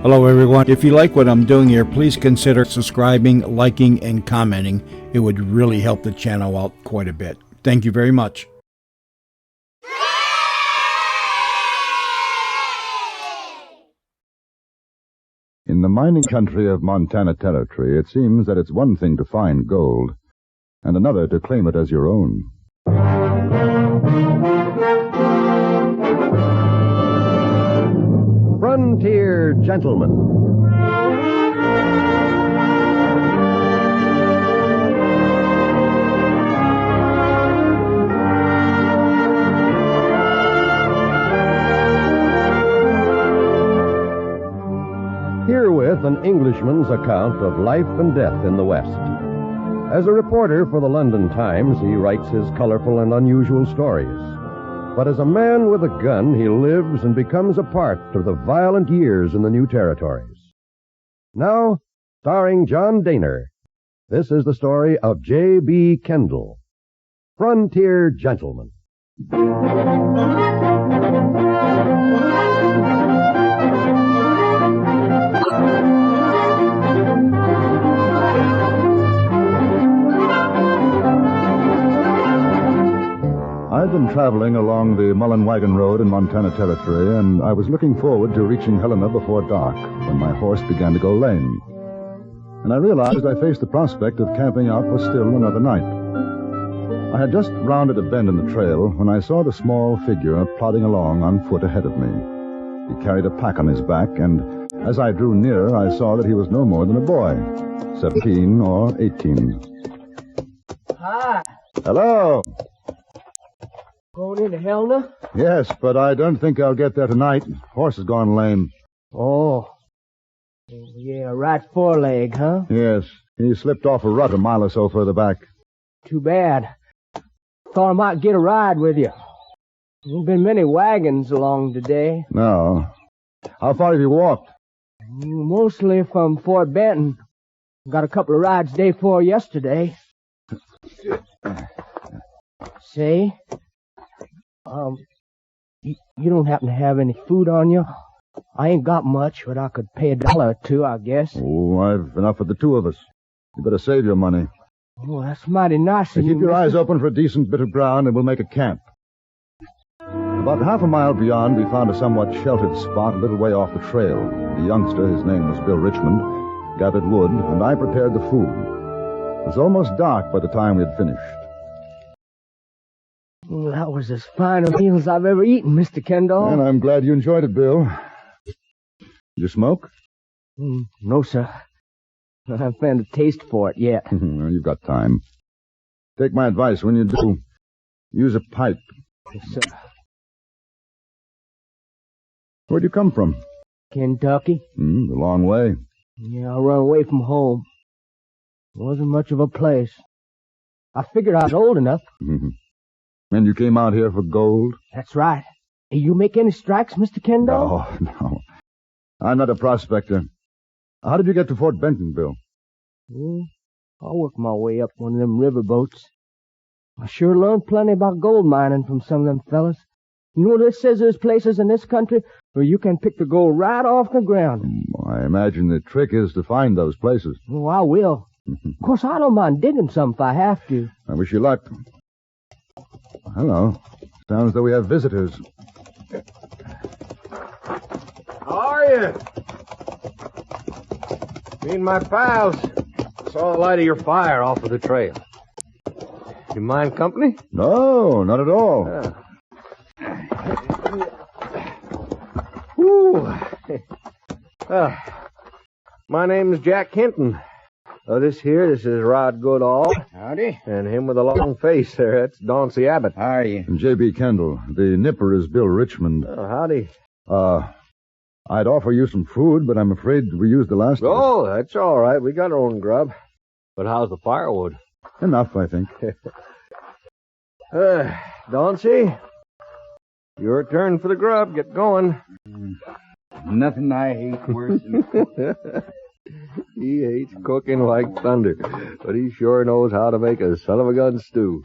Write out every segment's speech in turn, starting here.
Hello everyone. If you like what I'm doing here, please consider subscribing, liking, and commenting. It would really help the channel out quite a bit. Thank you very much. In the mining country of Montana Territory, it seems that it's one thing to find gold, and another to claim it as your own. Frontier Gentleman. Herewith an Englishman's account of life and death in the West. As a reporter for the London Times, he writes his colorful and unusual stories. But as a man with a gun, he lives and becomes a part of the violent years in the new territories. Now, starring John Daner, this is the story of J.B. Kendall, Frontier Gentleman. I'd been traveling along the Mullen Wagon Road in Montana Territory, and I was looking forward to reaching Helena before dark when my horse began to go lame. And I realized I faced the prospect of camping out for still another night. I had just rounded a bend in the trail when I saw the small figure plodding along on foot ahead of me. He carried a pack on his back, and as I drew nearer, I saw that he was no more than a boy, 17 or 18. Hi. Hello. Going into Helena? Yes, but I don't think I'll get there tonight. Horse has gone lame. Oh. Yeah, right foreleg, huh? Yes, he slipped off a rut a mile or so further back. Too bad. Thought I might get a ride with you. There's been many wagons along today. No. How far have you walked? Mostly from Fort Benton. Got a couple of rides day before yesterday. Say, you don't happen to have any food on you? I ain't got much, but I could pay $1 or $2, I guess. Oh, I've enough for the two of us. You better save your money. Oh, that's mighty nice of you. Keep your eyes open for a decent bit of ground, and we'll make a camp. About half a mile beyond, we found a somewhat sheltered spot a little way off the trail. The youngster, his name was Bill Richmond, gathered wood, and I prepared the food. It was almost dark by the time we had finished. Well, that was as fine a meal as I've ever eaten, Mr. Kendall. And I'm glad you enjoyed it, Bill. Did you smoke? No, sir. I haven't found a taste for it yet. Well, you've got time. Take my advice. When you do, use a pipe. Yes, sir. Where'd you come from? Kentucky. A long way. Yeah, I run away from home. Wasn't much of a place. I figured I was old enough. And you came out here for gold? That's right. Hey, you make any strikes, Mr. Kendall? No. I'm not a prospector. How did you get to Fort Benton, Bill? I worked my way up one of them river boats. I sure learned plenty about gold mining from some of them fellas. You know, this says there's places in this country where you can pick the gold right off the ground. I imagine the trick is to find those places. Oh, I will. Of course, I don't mind digging some if I have to. I wish you luck. Hello. Sounds as though we have visitors. How are you? Me and my pals saw the light of your fire off of the trail. You mind company? No, not at all. My name's Jack Hinton. This is Rod Goodall. Howdy. And him with the long face there, that's Dauncey Abbott. How are you? And J.B. Kendall. The nipper is Bill Richmond. Howdy. I'd offer you some food, but I'm afraid we used the last of it. Oh, that's all right. We got our own grub. But how's the firewood? Enough, I think. Dauncey, your turn for the grub. Get going. Nothing I hate worse than... He hates cooking like thunder, but he sure knows how to make a son-of-a-gun stew.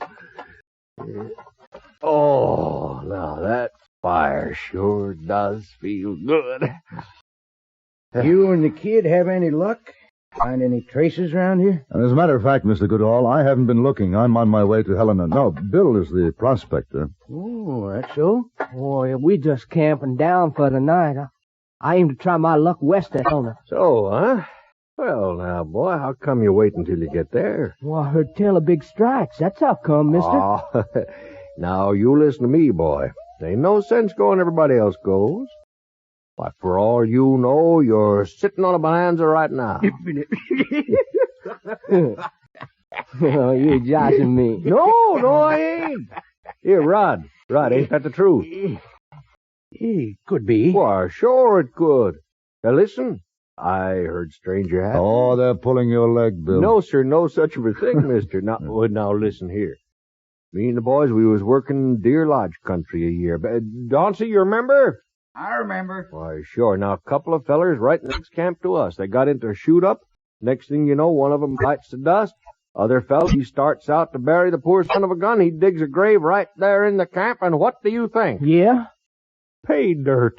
Oh, now that fire sure does feel good. You and the kid have any luck? Find any traces around here? And as a matter of fact, Mr. Goodall, I haven't been looking. I'm on my way to Helena. No, Bill is the prospector. Oh, that's so? Boy, we just camping down for the night. I aim to try my luck west of Helena. So, huh? Well, now, boy, how come you wait until you get there? Well, I heard tell of big strikes. That's how come, mister. Oh, now, you listen to me, boy. There ain't no sense going everybody else goes. Why, for all you know, you're sitting on a bonanza right now. Oh, you're joshing me. No, I ain't. Here, Rod, ain't that the truth? It could be. Why, sure it could. Now, listen, I heard stranger had... Oh, they're pulling your leg, Bill. No, sir, no such of a thing, mister. Now, listen here. Me and the boys, we was working Deer Lodge country a year. Dauncey, you remember? I remember. Why, sure. Now, a couple of fellers right next camp to us. They got into a shoot-up. Next thing you know, one of them bites the dust. Other fella, he starts out to bury the poor son of a gun. He digs a grave right there in the camp, and what do you think? Yeah? Pay dirt.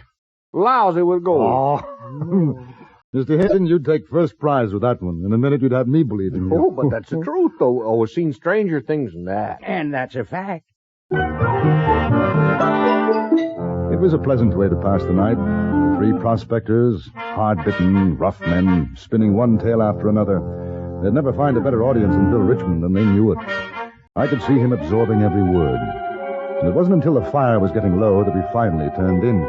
Lousy with gold. Oh. Mr. Hinton, you'd take first prize with that one. In a minute, you'd have me believing you. Oh, but that's the truth, though. Oh, we've seen stranger things than that. And that's a fact. It was a pleasant way to pass the night. The three prospectors, hard-bitten, rough men, spinning one tale after another. They'd never find a better audience than Bill Richmond, and they knew it. I could see him absorbing every word. And it wasn't until the fire was getting low that we finally turned in.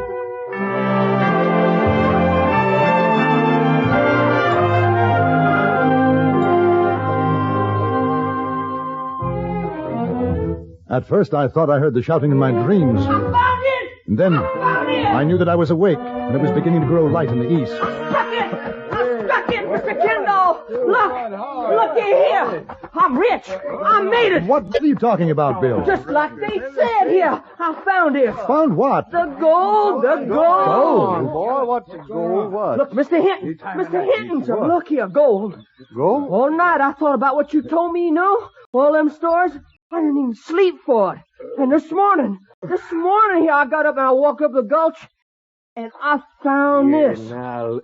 At first, I thought I heard the shouting in my dreams. I found it! And then Found it! I knew that I was awake, and it was beginning to grow light in the east. Stuck it! I stuck it, Mr. Kendall! Looky here! I'm rich! I made it! What are you talking about, Bill? Just like they said here! I found it! Found what? The gold! The gold! Boy, what's the gold? What? Look, Mr. Hinton! Mr. Hinton, sir, look here, gold. Gold? All night I thought about what you told me, you know? All them stores. I didn't even sleep for it. And this morning here, I got up and I walked up the gulch, and I found this. Now,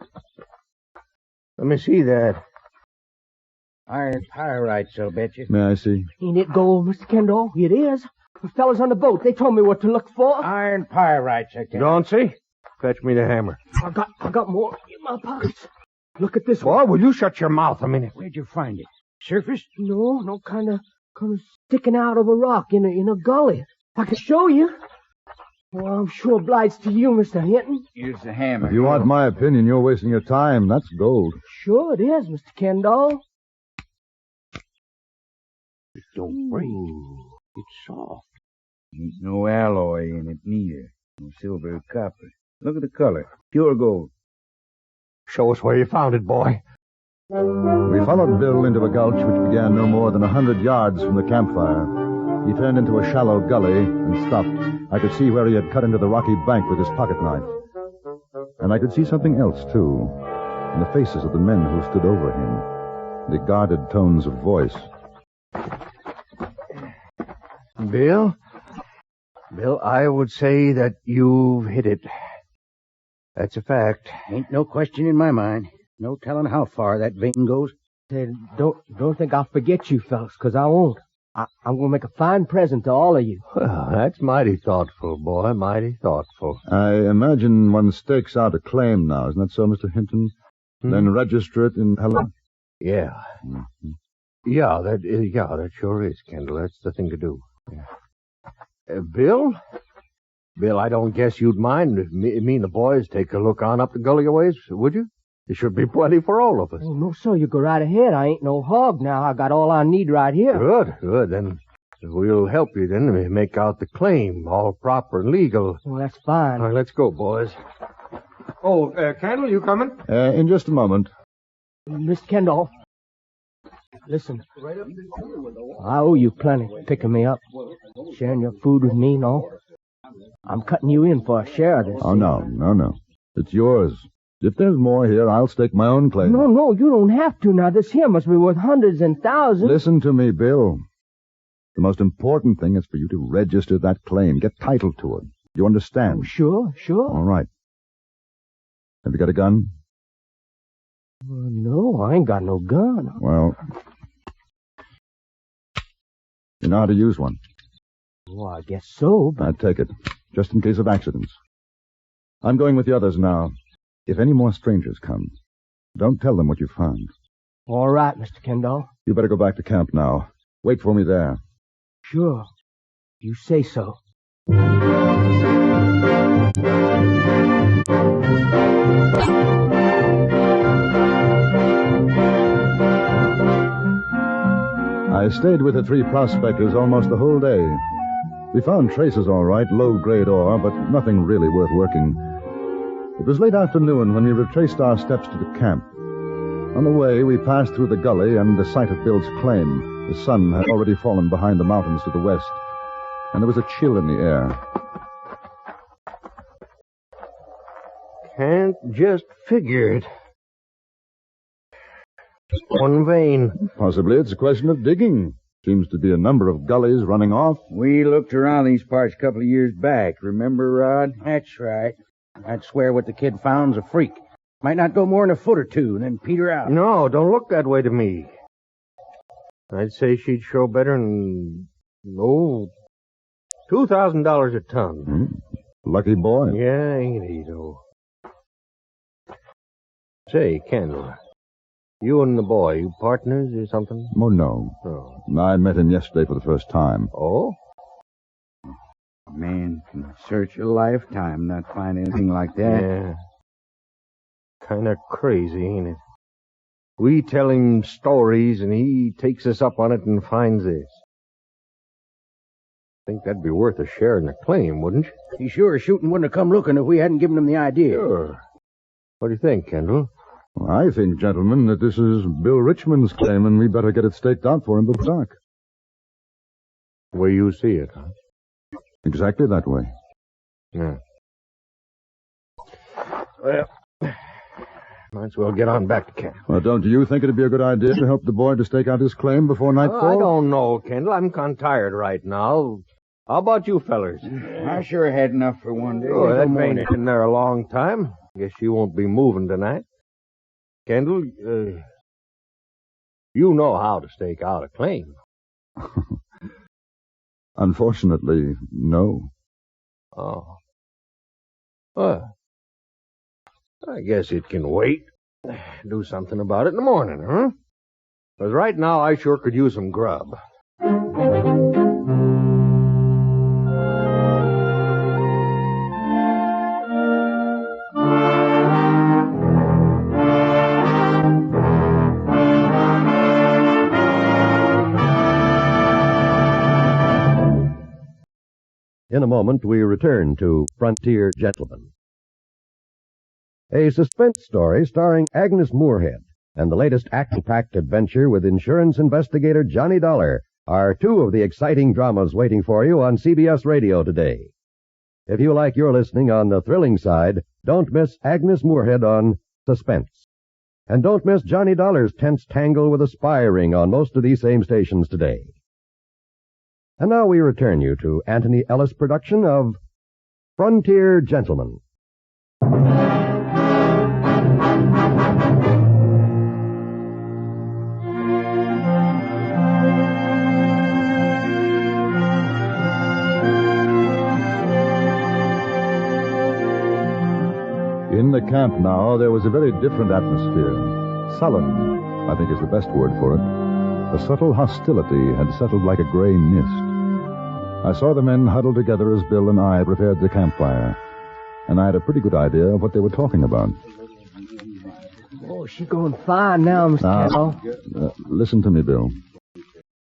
let me see that. Iron pyrites, I'll bet you. May I see? Ain't it gold, Mr. Kendall? It is. The fellas on the boat, they told me what to look for. Iron pyrites, I tell you. Dauncey, fetch me the hammer. I got more in my pockets. Look at this Boy, one. will you shut your mouth a minute? Where'd you find it? Surface? No, kind of sticking out of a rock in a gully. I can show you. Well, I'm sure obliged to you, Mr. Hinton. Here's the hammer. If you want my opinion, you're wasting your time. That's gold. Sure it is, Mr. Kendall. It don't break. It's soft. Ain't no alloy in it neither. No silver or copper. Look at the color. Pure gold. Show us where you found it, boy. We followed Bill into a gulch which began no more than 100 yards from the campfire. He turned into a shallow gully and stopped. I could see where he had cut into the rocky bank with his pocket knife. And I could see something else, too, in the faces of the men who stood over him, the guarded tones of voice. Bill, I would say that you've hit it. That's a fact. Ain't no question in my mind. No telling how far that vein goes. Say, don't think I'll forget you fellas, 'cause I won't. I'm going to make a fine present to all of you. Well, that's mighty thoughtful, boy, mighty thoughtful. I imagine one stakes out a claim now. Isn't that so, Mr. Hinton? Then register it in Helena? Yeah. Mm-hmm. Yeah, that sure is, Kendall. That's the thing to do. Yeah. Bill, I don't guess you'd mind if me and the boys take a look on up the gully a ways, would you? There should be plenty for all of us. Oh, no, sir. You go right ahead. I ain't no hog now. I got all I need right here. Good. Then we'll help you then make out the claim, all proper and legal. Well, that's fine. All right, let's go, boys. Oh, Kendall, you coming? In just a moment. Miss Kendall, listen. I owe you plenty picking me up, sharing your food with me and all. I'm cutting you in for a share of this. Oh, no. It's yours. If there's more here, I'll stake my own claim. No, you don't have to. Now, this here must be worth hundreds and thousands. Listen to me, Bill. The most important thing is for you to register that claim. Get title to it. You understand? Oh, sure. All right. Have you got a gun? No, I ain't got no gun. Well, you know how to use one. Well, I guess so, but... I'd take it, just in case of accidents. I'm going with the others now. If any more strangers come, don't tell them what you found. All right, Mr. Kendall. You better go back to camp now. Wait for me there. Sure. You say so. I stayed with the three prospectors almost the whole day. We found traces all right, low-grade ore, but nothing really worth working. It was late afternoon when we retraced our steps to the camp. On the way, we passed through the gully and the site of Bill's claim. The sun had already fallen behind the mountains to the west, and there was a chill in the air. Can't just figure it. One vein. Possibly it's a question of digging. Seems to be a number of gullies running off. We looked around these parts a couple of years back. Remember, Rod? That's right. I'd swear what the kid found's a freak. Might not go more than a foot or two, and then peter out. No, don't look that way to me. I'd say she'd show better than, $2,000 a ton. Lucky boy. Yeah, ain't he, though? Say, Kendall, you and the boy, you partners or something? Oh, no. Oh. I met him yesterday for the first time. Oh? A man can search a lifetime, not find anything like that. Yeah. Kind of crazy, ain't it? We tell him stories, and he takes us up on it and finds this. Think that'd be worth a share in the claim, wouldn't you? He sure as shooting wouldn't have come looking if we hadn't given him the idea. Sure. What do you think, Kendall? Well, I think, gentlemen, that this is Bill Richmond's claim, and we better get it staked out for him before dark. The way you see it, huh? Exactly that way. Yeah. Well, might as well get on back to camp. Well, don't you think it'd be a good idea to help the boy to stake out his claim before nightfall? I don't know, Kendall. I'm kind of tired right now. How about you fellers? I sure had enough for one day. Oh, that vein been there a long time. Guess you won't be moving tonight. Kendall, you know how to stake out a claim. Unfortunately, no. Oh. Well, I guess it can wait. Do something about it in the morning, huh? Because right now I sure could use some grub. In a moment, we return to Frontier Gentlemen. A suspense story starring Agnes Moorehead and the latest action-packed adventure with insurance investigator Johnny Dollar are two of the exciting dramas waiting for you on CBS Radio today. If you like your listening on the thrilling side, don't miss Agnes Moorehead on Suspense. And don't miss Johnny Dollar's tense tangle with a spy ring on most of these same stations today. And now we return you to Anthony Ellis' production of Frontier Gentlemen. In the camp now, there was a very different atmosphere. Sullen, I think is the best word for it. A subtle hostility had settled like a gray mist. I saw the men huddled together as Bill and I prepared the campfire, and I had a pretty good idea of what they were talking about. Oh, she's going fine now, Mr. Kendall. Listen to me, Bill.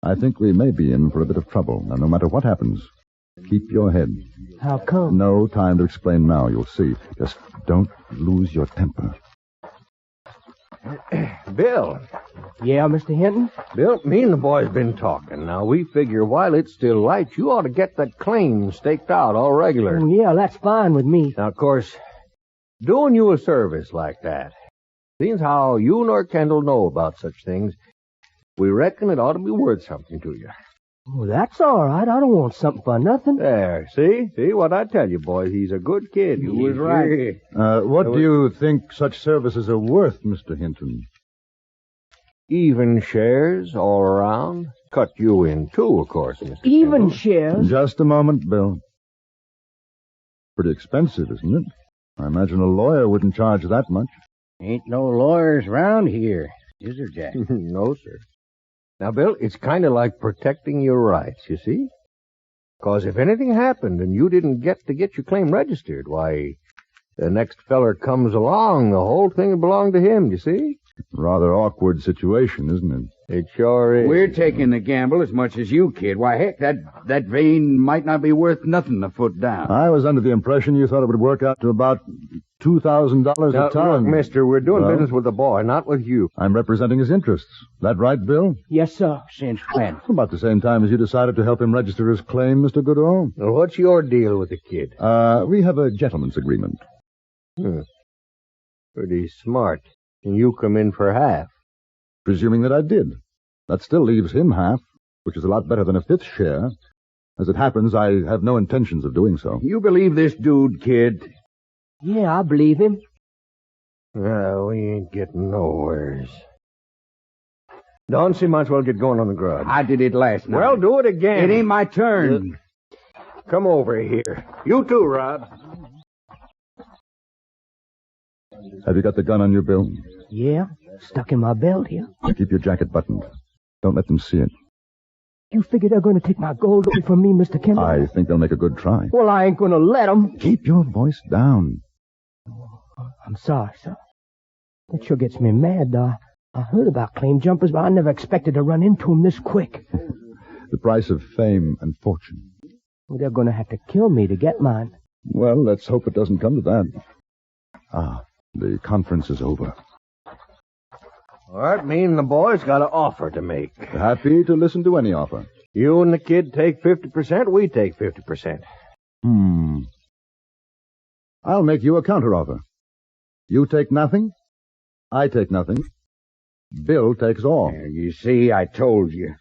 I think we may be in for a bit of trouble, and no matter what happens, keep your head. How come? No time to explain now, you'll see. Just don't lose your temper. Bill. Yeah, Mr. Hinton? Bill, me and the boys been talking. Now, we figure while it's still light, you ought to get that claim staked out all regular. Oh, yeah, that's fine with me. Now, of course, doing you a service like that, seeing how you nor Kendall know about such things, we reckon it ought to be worth something to you. Well, that's all right. I don't want something for nothing. There, see? See what I tell you, boys? He's a good kid. You was right. What do you think such services are worth, Mr. Hinton? Even shares all around. Cut you in too, of course, Mr. Even Kendall. shares? Just a moment, Bill. Pretty expensive, isn't it? I imagine a lawyer wouldn't charge that much. Ain't no lawyers round here, is there, Jack? No, sir. Now, Bill, it's kind of like protecting your rights, you see? Because if anything happened and you didn't get your claim registered, why, the next feller comes along, the whole thing would belong to him, you see? Rather awkward situation, isn't it? It sure is. We're taking the gamble as much as you, kid. Why, heck, that vein might not be worth nothing a foot down. I was under the impression you thought it would work out to about $2,000 Now, a ton. look, mister, we're doing Well? business with the boy, not with you. I'm representing his interests. That right, Bill? Yes, sir. Since when? About the same time as you decided to help him register his claim, Mr. Goodall. Now, what's your deal with the kid? We have a gentleman's agreement. Pretty smart. And you come in for half. Presuming that I did. That still leaves him half, which is a lot better than a fifth share. As it happens, I have no intentions of doing so. You believe this dude, kid? Yeah, I believe him. We ain't getting nowheres. Don't see might as well get going on the grub. I did it last night. Well, do it again. It ain't my turn. Come over here. You too, Rod. Have you got the gun on you, Bill? Yeah, stuck in my belt here. Keep your jacket buttoned. Don't let them see it. You figure they're going to take my gold away from me, Mr. Kendall? I think they'll make a good try. Well, I ain't going to let them. Keep your voice down. I'm sorry, sir. That sure gets me mad, though. I heard about claim jumpers, but I never expected to run into them this quick. The price of fame and fortune. Well, they're going to have to kill me to get mine. Well, let's hope it doesn't come to that. The conference is over. All right, me and the boys got an offer to make. Happy to listen to any offer. You and the kid take 50%, we take 50%. I'll make you a counteroffer. You take nothing, I take nothing. Bill takes all. Yeah, you see, I told you.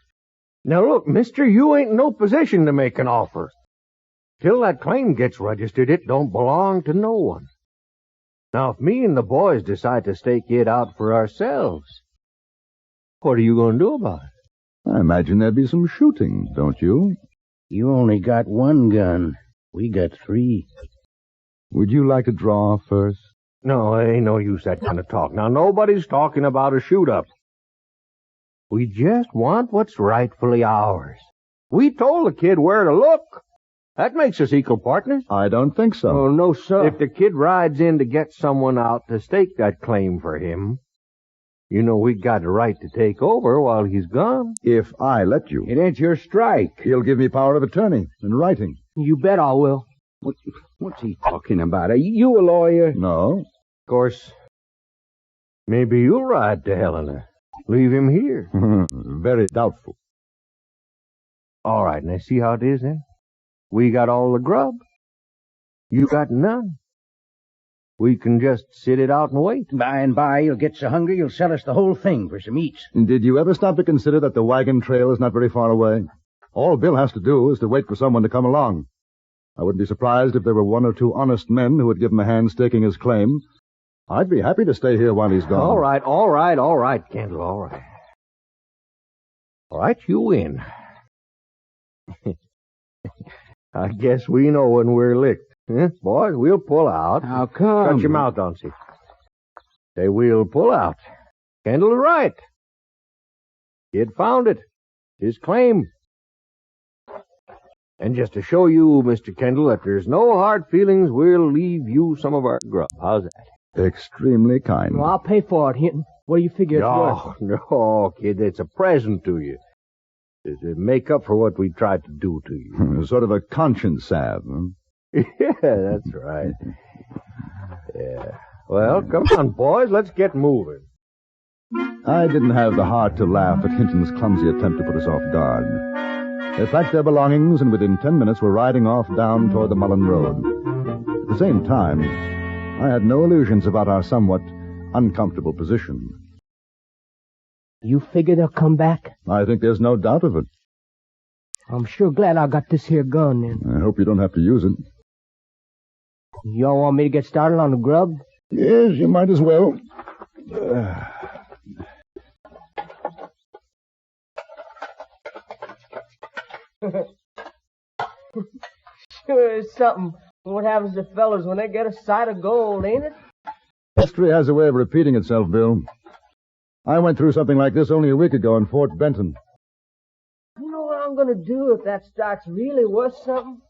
Now look, mister, you ain't in no position to make an offer. Till that claim gets registered, it don't belong to no one. Now, if me and the boys decide to stake it out for ourselves, what are you going to do about it? I imagine there'd be some shooting, don't you? You only got one gun. We got 3. Would you like to draw first? No, ain't no use that kind of talk. Now, nobody's talking about a shoot-up. We just want what's rightfully ours. We told the kid where to look. That makes us equal partners. I don't think so. Oh, no, sir. If the kid rides in to get someone out to stake that claim for him, you know we got a right to take over while he's gone. If I let you, It ain't your strike. he'll give me power of attorney in writing. You bet I will. What's he talking about? Are you a lawyer? No. Of course, maybe you'll ride to Helena. Leave him here. Very doubtful. All right, now see how it is then? We got all the grub. You got none. We can just sit it out and wait. By and by, you'll get so hungry you'll sell us the whole thing for some eats. Did you ever stop to consider that the wagon trail is not very far away? All Bill has to do is to wait for someone to come along. I wouldn't be surprised if there were 1 or 2 honest men who would give him a hand staking his claim. I'd be happy to stay here while he's gone. All right, Kendall, all right. All right, you win. I guess we know when we're licked. Huh? Boys, we'll pull out. How come? Shut your mouth, Dauncey. Say we'll pull out. Kendall's right. Kid found it. His claim. And just to show you, Mr. Kendall, that there's no hard feelings, we'll leave you some of our grub. How's that? Extremely kind. Well, I'll pay for it, Hinton. What do you figure it's worth? No, kid, it's a present to you. To make up for what we tried to do to you. Sort of a conscience salve. Huh? Yeah, that's right. Yeah. Well, come on, boys, let's get moving. I didn't have the heart to laugh at Hinton's clumsy attempt to put us off guard. They packed their belongings and within 10 minutes were riding off down toward the Mullen Road. At the same time, I had no illusions about our somewhat uncomfortable position. You figure they'll come back? I think there's no doubt of it. I'm sure glad I got this here gun, then. I hope you don't have to use it. Y'all want me to get started on the grub? Yes, you might as well. Sure is something. What happens to fellas when they get a sight of gold, ain't it? History has a way of repeating itself, Bill. I went through something like this only a week ago in Fort Benton. You know what I'm going to do if that stock's really worth something?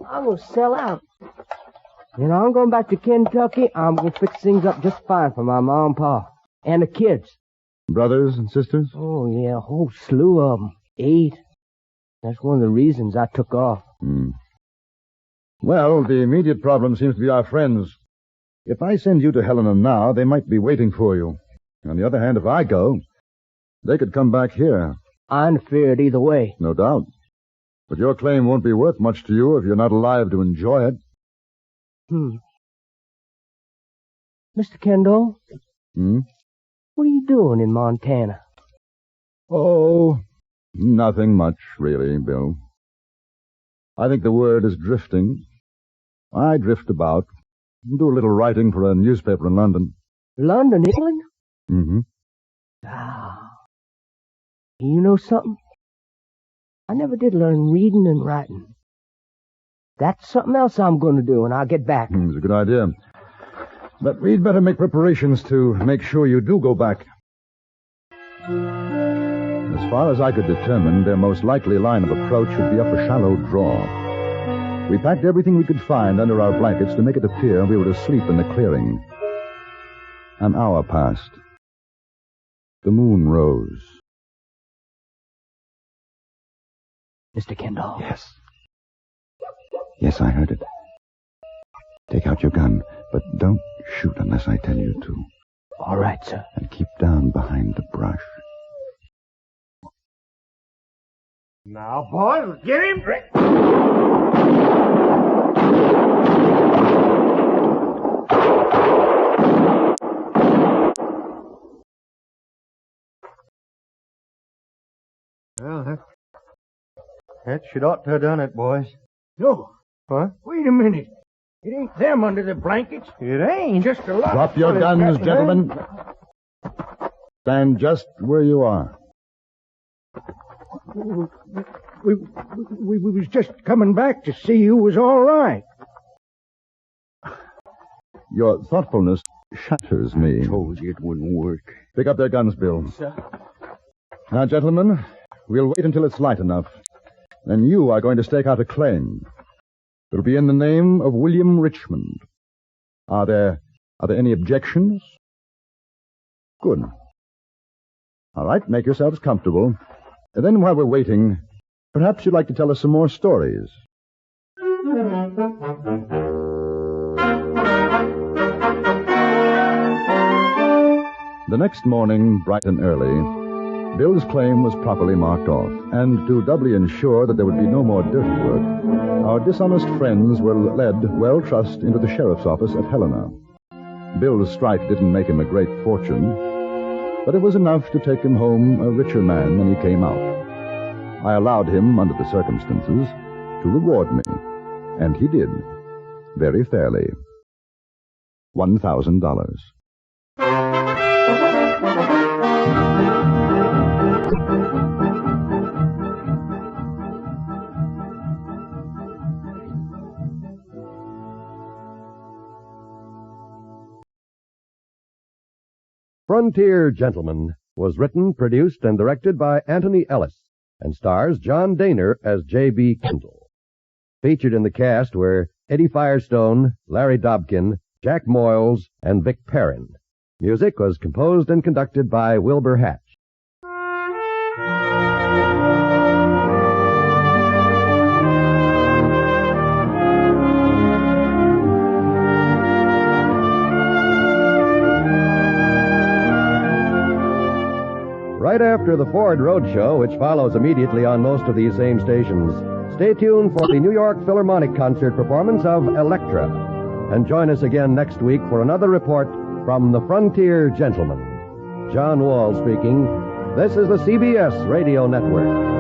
I'm going to sell out. You know, I'm going back to Kentucky. I'm going to fix things up just fine for my mom and pa. And the kids. Brothers and sisters? Oh, yeah, a whole slew of them. 8. That's one of the reasons I took off. Well, the immediate problem seems to be our friends. If I send you to Helena now, they might be waiting for you. On the other hand, if I go, they could come back here. I'm feared either way. No doubt. But your claim won't be worth much to you if you're not alive to enjoy it. Mr. Kendall? What are you doing in Montana? Oh, nothing much, really, Bill. I think the word is drifting. I drift about, do a little writing for a newspaper in London. London, England? Mm-hmm. You know something? I never did learn reading and writing. That's something else I'm going to do when I get back. It's a good idea. But we'd better make preparations to make sure you do go back. As far as I could determine, their most likely line of approach would be up a shallow draw. We packed everything we could find under our blankets to make it appear we were asleep in the clearing. An hour passed. The moon rose. Mr. Kendall. Yes. Yes, I heard it. Take out your gun, but don't shoot unless I tell you to. All right, sir. And keep down behind the brush. Now, boys, get him. Well, that should ought to have done it, boys. No. What? Wait a minute. It ain't them under the blankets. It ain't. Just a lot. Drop your guns, gentlemen. Stand just where you are. We was just coming back to see you was all right. Your thoughtfulness shatters me. Told you it wouldn't work. Pick up their guns, Bill. Sir. Now, gentlemen, we'll wait until it's light enough. Then you are going to stake out a claim. It'll be in the name of William Richmond. Are there any objections? Good. All right, make yourselves comfortable. And then while we're waiting, perhaps you'd like to tell us some more stories. The next morning, bright and early, Bill's claim was properly marked off, and to doubly ensure that there would be no more dirty work, our dishonest friends were led, well-trussed, into the sheriff's office at Helena. Bill's strike didn't make him a great fortune, but it was enough to take him home a richer man than he came out. I allowed him, under the circumstances, to reward me, and he did, very fairly. $1,000. Frontier Gentleman was written, produced, and directed by Anthony Ellis and stars John Daner as J.B. Kendall. Featured in the cast were Eddie Firestone, Larry Dobkin, Jack Moyles, and Vic Perrin. Music was composed and conducted by Wilbur Hatch. Right after the Ford Roadshow, which follows immediately on most of these same stations, stay tuned for the New York Philharmonic concert performance of Elektra. And join us again next week for another report from the Frontier Gentleman. John Wall speaking. This is the CBS Radio Network.